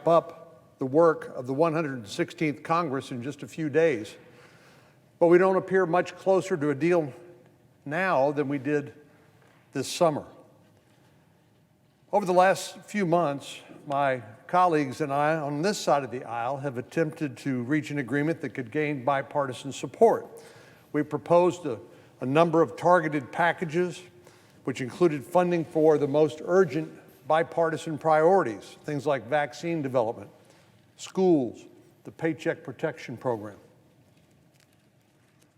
wrap up the work of the 116th Congress in just a few days. But we don't appear much closer to a deal now than we did this summer. Over the last few months, my colleagues and I on this side of the aisle have attempted to reach an agreement that could gain bipartisan support. We proposed a number of targeted packages, which included funding for the most urgent bipartisan priorities, things like vaccine development, schools, the Paycheck Protection Program.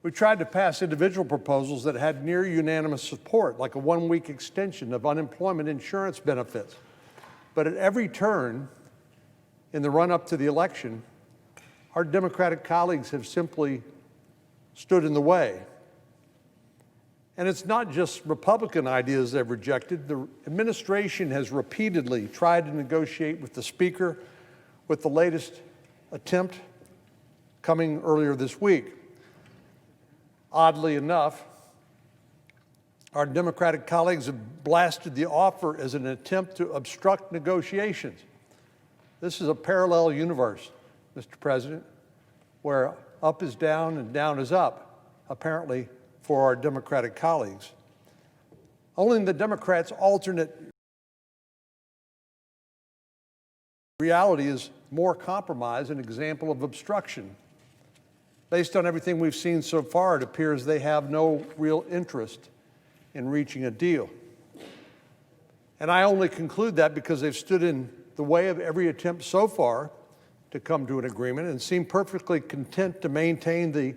We tried to pass individual proposals that had near unanimous support, like a one-week extension of unemployment insurance benefits. But at every turn in the run-up to the election, our Democratic colleagues have simply stood in the way. And it's not just Republican ideas they've rejected. The administration has repeatedly tried to negotiate with the Speaker, with the latest attempt coming earlier this week. Oddly enough, our Democratic colleagues have blasted the offer as an attempt to obstruct negotiations. This is a parallel universe, Mr. President, where up is down and down is up, apparently for our Democratic colleagues. Only the Democrats' alternate reality is more compromise, an example of obstruction. Based on everything we've seen so far, it appears they have no real interest in reaching a deal. And I only conclude that because they've stood in the way of every attempt so far to come to an agreement and seem perfectly content to maintain the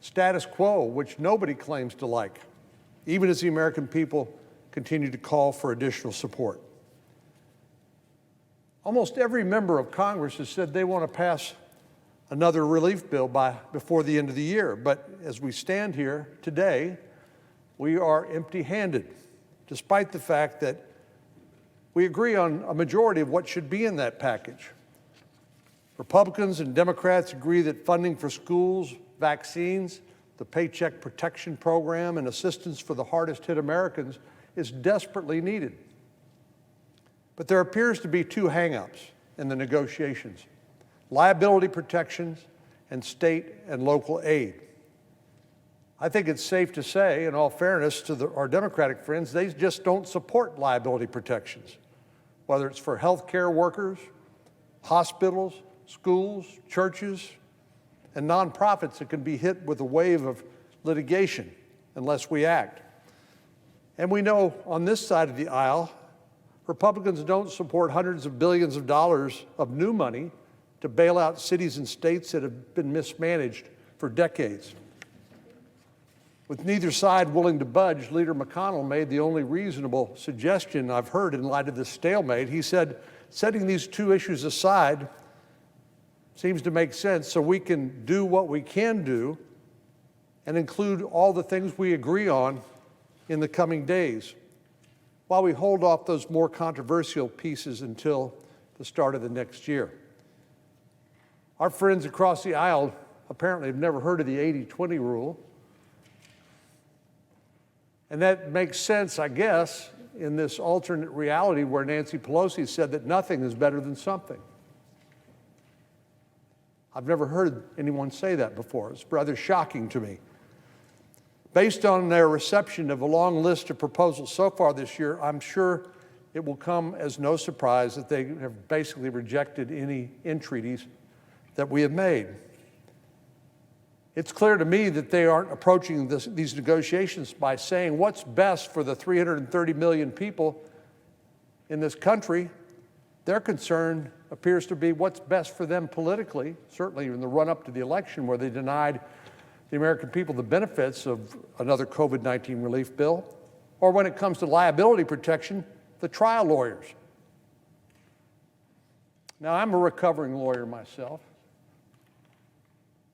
status quo, which nobody claims to like, even as the American people continue to call for additional support. Almost every member of Congress has said they want to pass another relief bill before the end of the year. But as we stand here today, we are empty-handed, despite the fact that we agree on a majority of what should be in that package. Republicans and Democrats agree that funding for schools, vaccines, the Paycheck Protection Program, and assistance for the hardest-hit Americans is desperately needed. But there appears to be two hang-ups in the negotiations: liability protections and state and local aid. I think it's safe to say, in all fairness to our Democratic friends, they just don't support liability protections, whether it's for healthcare workers, hospitals, schools, churches, and nonprofits that can be hit with a wave of litigation unless we act. And we know on this side of the aisle, Republicans don't support hundreds of billions of dollars of new money to bail out cities and states that have been mismanaged for decades. With neither side willing to budge, Leader McConnell made the only reasonable suggestion I've heard in light of this stalemate. He said, setting these two issues aside seems to make sense so we can do what we can do and include all the things we agree on in the coming days, while we hold off those more controversial pieces until the start of the next year. Our friends across the aisle apparently have never heard of the 80-20 rule. And that makes sense, I guess, in this alternate reality where Nancy Pelosi said that nothing is better than something. I've never heard anyone say that before. It's rather shocking to me. Based on their reception of a long list of proposals so far this year, I'm sure it will come as no surprise that they have basically rejected any entreaties that we have made. It's clear to me that they aren't approaching these negotiations by saying what's best for the 330 million people in this country. Their concern appears to be what's best for them politically, certainly in the run-up to the election where they denied the American people the benefits of another COVID-19 relief bill, or when it comes to liability protection, the trial lawyers. Now, I'm a recovering lawyer myself.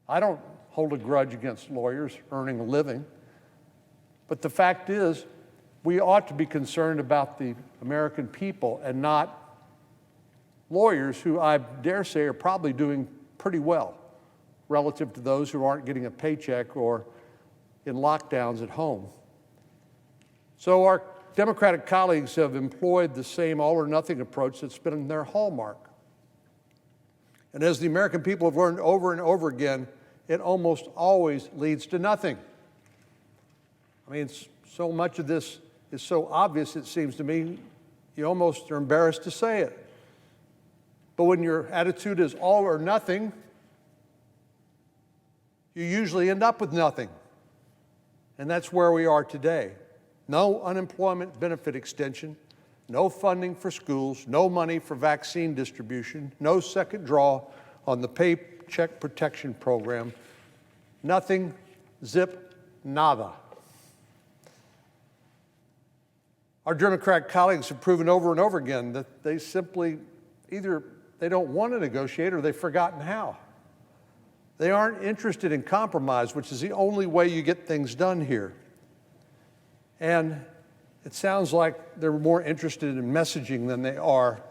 I don't hold a grudge against lawyers earning a living. But the fact is, we ought to be concerned about the American people and not lawyers who I dare say are probably doing pretty well relative to those who aren't getting a paycheck or in lockdowns at home. So our Democratic colleagues have employed the same all-or-nothing approach that's been their hallmark. And as the American people have learned over and over again, it almost always leads to nothing. I mean, so much of this is so obvious, it seems to me, you almost are embarrassed to say it. But when your attitude is all or nothing, you usually end up with nothing. And that's where we are today. No unemployment benefit extension, no funding for schools, no money for vaccine distribution, no second draw on the Paycheck Protection Program. Nothing, zip, nada. Our Democrat colleagues have proven over and over again that they simply either they don't want to negotiate or they've forgotten how. They aren't interested in compromise, which is the only way you get things done here. And it sounds like they're more interested in messaging than they are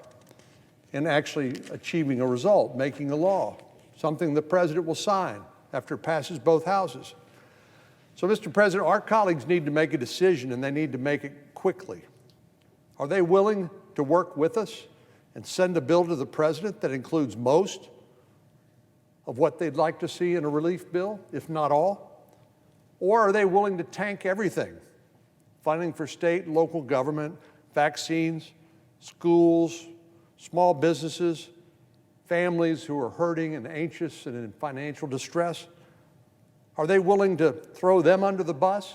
in actually achieving a result, making a law, something the president will sign after it passes both houses. So, Mr. President, our colleagues need to make a decision, and they need to make it quickly. Are they willing to work with us and send a bill to the president that includes most of what they'd like to see in a relief bill, if not all? Or are they willing to tank everything? Funding for state and local government, vaccines, schools, small businesses, families who are hurting and anxious and in financial distress? Are they willing to throw them under the bus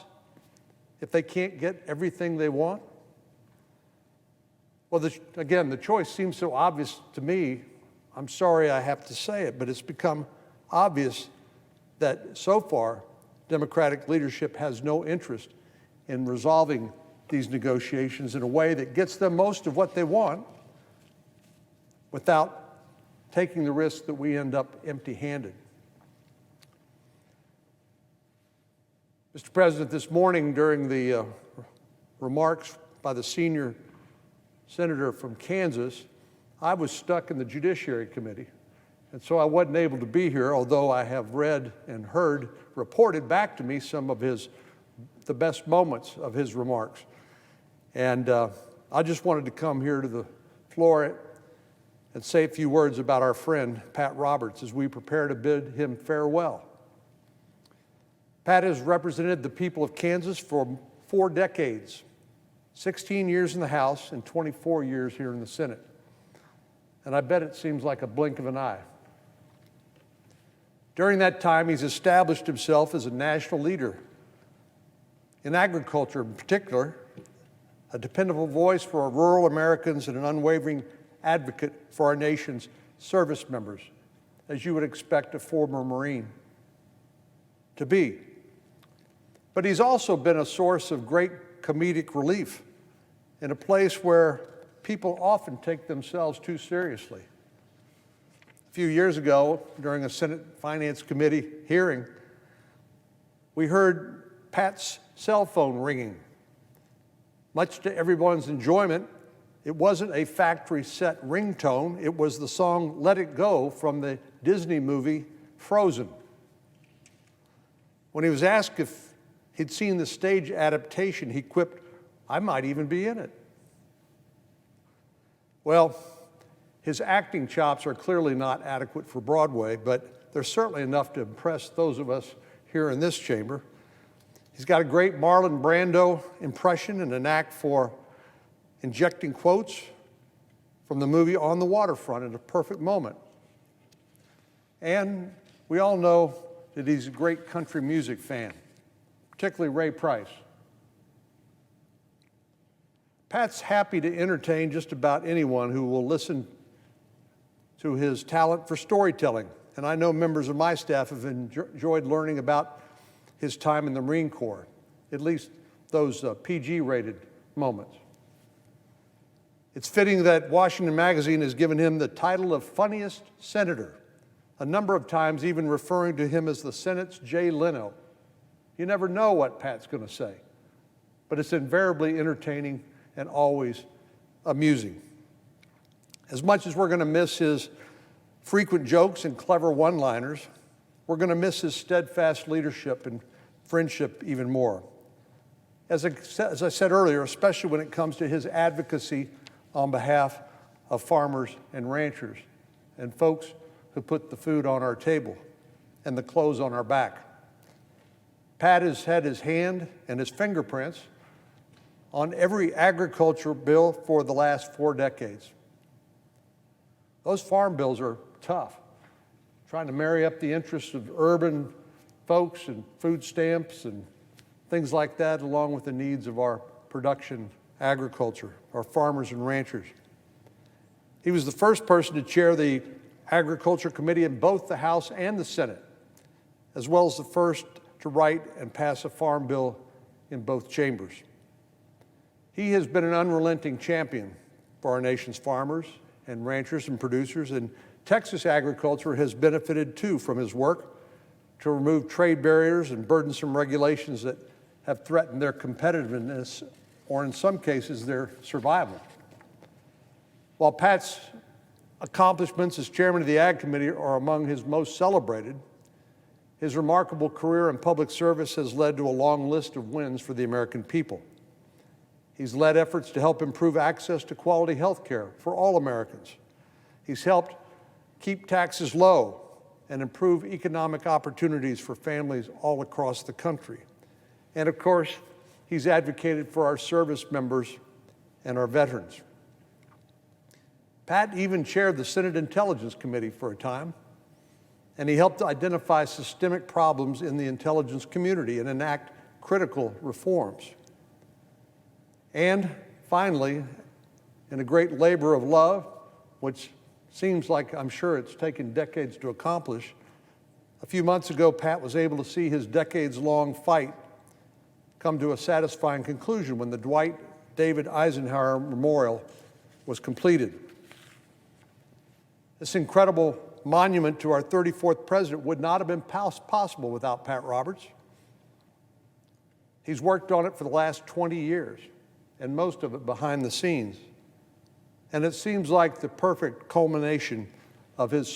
if they can't get everything they want? Well, again, the choice seems so obvious to me. I'm sorry I have to say it, but it's become obvious that so far, Democratic leadership has no interest in resolving these negotiations in a way that gets them most of what they want without taking the risk that we end up empty-handed. Mr. President, this morning during the remarks by the senior senator from Kansas, I was stuck in the Judiciary Committee, and so I wasn't able to be here, although I have read and heard reported back to me some of the best moments of his remarks. And I just wanted to come here to the floor and say a few words about our friend, Pat Roberts, as we prepare to bid him farewell. Pat has represented the people of Kansas for 4 decades, 16 years in the House and 24 years here in the Senate. And I bet it seems like a blink of an eye. During that time, he's established himself as a national leader in agriculture in particular, a dependable voice for our rural Americans and an unwavering advocate for our nation's service members, as you would expect a former Marine to be. But he's also been a source of great comedic relief in a place where people often take themselves too seriously. A few years ago, during a Senate Finance Committee hearing, we heard Pat's cell phone ringing. Much to everyone's enjoyment, it wasn't a factory-set ringtone. It was the song Let It Go from the Disney movie Frozen. When he was asked if he'd seen the stage adaptation, he quipped, "I might even be in it." Well, his acting chops are clearly not adequate for Broadway, but they're certainly enough to impress those of us here in this chamber. He's got a great Marlon Brando impression and a knack for injecting quotes from the movie On the Waterfront at a perfect moment. And we all know that he's a great country music fan, particularly Ray Price. Pat's happy to entertain just about anyone who will listen to his talent for storytelling. And I know members of my staff have enjoyed learning about his time in the Marine Corps, at least those PG-rated moments. It's fitting that Washington Magazine has given him the title of funniest senator, a number of times even referring to him as the Senate's Jay Leno. You never know what Pat's going to say, but it's invariably entertaining and always amusing. As much as we're going to miss his frequent jokes and clever one-liners, we're going to miss his steadfast leadership and friendship even more. As I said earlier, especially when it comes to his advocacy on behalf of farmers and ranchers. And folks, who put the food on our table and the clothes on our back. Pat has had his hand and his fingerprints on every agriculture bill for the last 4 decades. Those farm bills are tough, trying to marry up the interests of urban folks and food stamps and things like that, along with the needs of our production agriculture, our farmers and ranchers. He was the first person to chair the Agriculture Committee in both the House and the Senate, as well as the first to write and pass a farm bill in both chambers. He has been an unrelenting champion for our nation's farmers and ranchers and producers, and Texas agriculture has benefited too from his work to remove trade barriers and burdensome regulations that have threatened their competitiveness, or in some cases, their survival. While Pat's accomplishments as chairman of the Ag Committee are among his most celebrated, his remarkable career in public service has led to a long list of wins for the American people. He's led efforts to help improve access to quality health care for all Americans. He's helped keep taxes low and improve economic opportunities for families all across the country. And of course, he's advocated for our service members and our veterans. Pat even chaired the Senate Intelligence Committee for a time, and he helped identify systemic problems in the intelligence community and enact critical reforms. And finally, in a great labor of love, which seems like I'm sure it's taken decades to accomplish, a few months ago, Pat was able to see his decades-long fight come to a satisfying conclusion when the Dwight David Eisenhower Memorial was completed. This incredible monument to our 34th president would not have been possible without Pat Roberts. He's worked on it for the last 20 years, and most of it behind the scenes. And it seems like the perfect culmination of his